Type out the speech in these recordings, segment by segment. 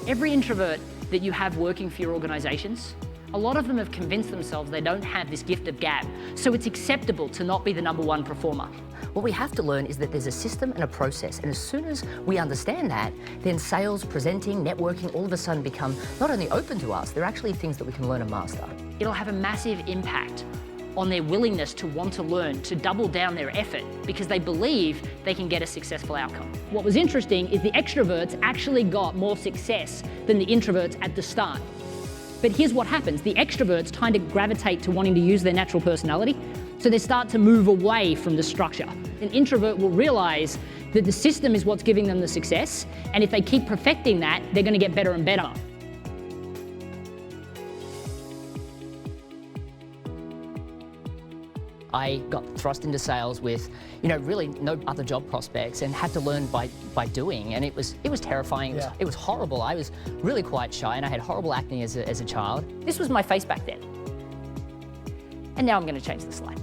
Every introvert that you have working for your organizations, a lot of them have convinced themselves they don't have this gift of gab, so it's acceptable to not be the #1 performer. What we have to learn is that there's a system and a process, and as soon as we understand that, then sales, presenting, networking, all of a sudden become not only open to us, they're actually things that we can learn and master. It'll have a massive impact on their willingness to want to learn, to double down their effort, because they believe they can get a successful outcome. What was interesting is the extroverts actually got more success than the introverts at the start. But here's what happens. The extroverts tend to gravitate to wanting to use their natural personality, so they start to move away from the structure. An introvert will realize that the system is what's giving them the success, and if they keep perfecting that, they're going to get better and better. I got thrust into sales with, really no other job prospects and had to learn by doing, and it was terrifying. Yeah. It was horrible. I was really quite shy and I had horrible acne as a child. This was my face back then. And now I'm going to change the slide.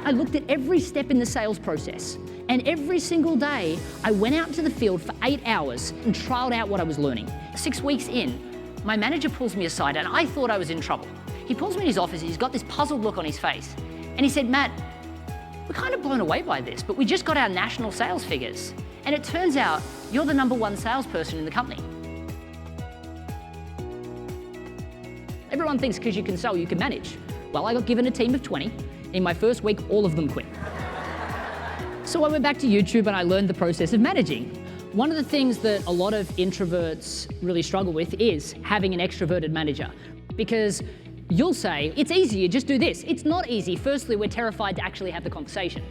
I looked at every step in the sales process, and every single day I went out into the field for 8 hours and trialed out what I was learning. 6 weeks in, my manager pulls me aside and I thought I was in trouble. He pulls me in his office, he's got this puzzled look on his face, and he said, "Matt, we're kind of blown away by this, but we just got our national sales figures, and it turns out you're the #1 salesperson in the company." Everyone thinks because you can sell, you can manage. Well, I got given a team of 20. In my first week, all of them quit. So I went back to YouTube and I learned the process of managing. One of the things that a lot of introverts really struggle with is having an extroverted manager, because you'll say, "It's easy, you just do this." It's not easy. Firstly, we're terrified to actually have the conversation.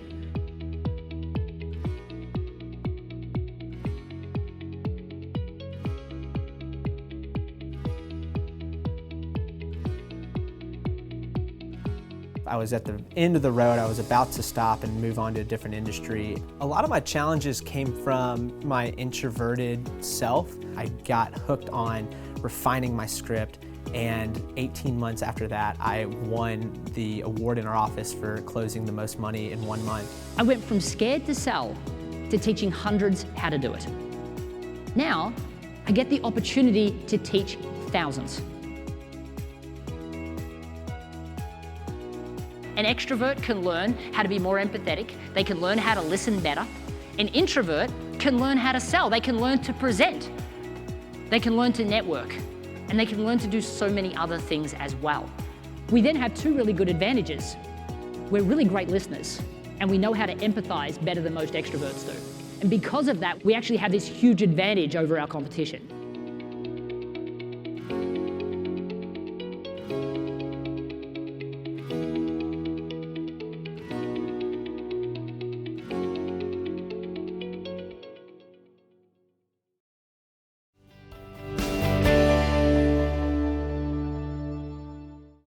I was at the end of the road. I was about to stop and move on to a different industry. A lot of my challenges came from my introverted self. I got hooked on refining my script, and 18 months after that, I won the award in our office for closing the most money in 1 month. I went from scared to sell to teaching hundreds how to do it. Now, I get the opportunity to teach thousands. An extrovert can learn how to be more empathetic. They can learn how to listen better. An introvert can learn how to sell. They can learn to present. They can learn to network. And they can learn to do so many other things as well. We then have 2 really good advantages. We're really great listeners, and we know how to empathize better than most extroverts do. And because of that, we actually have this huge advantage over our competition.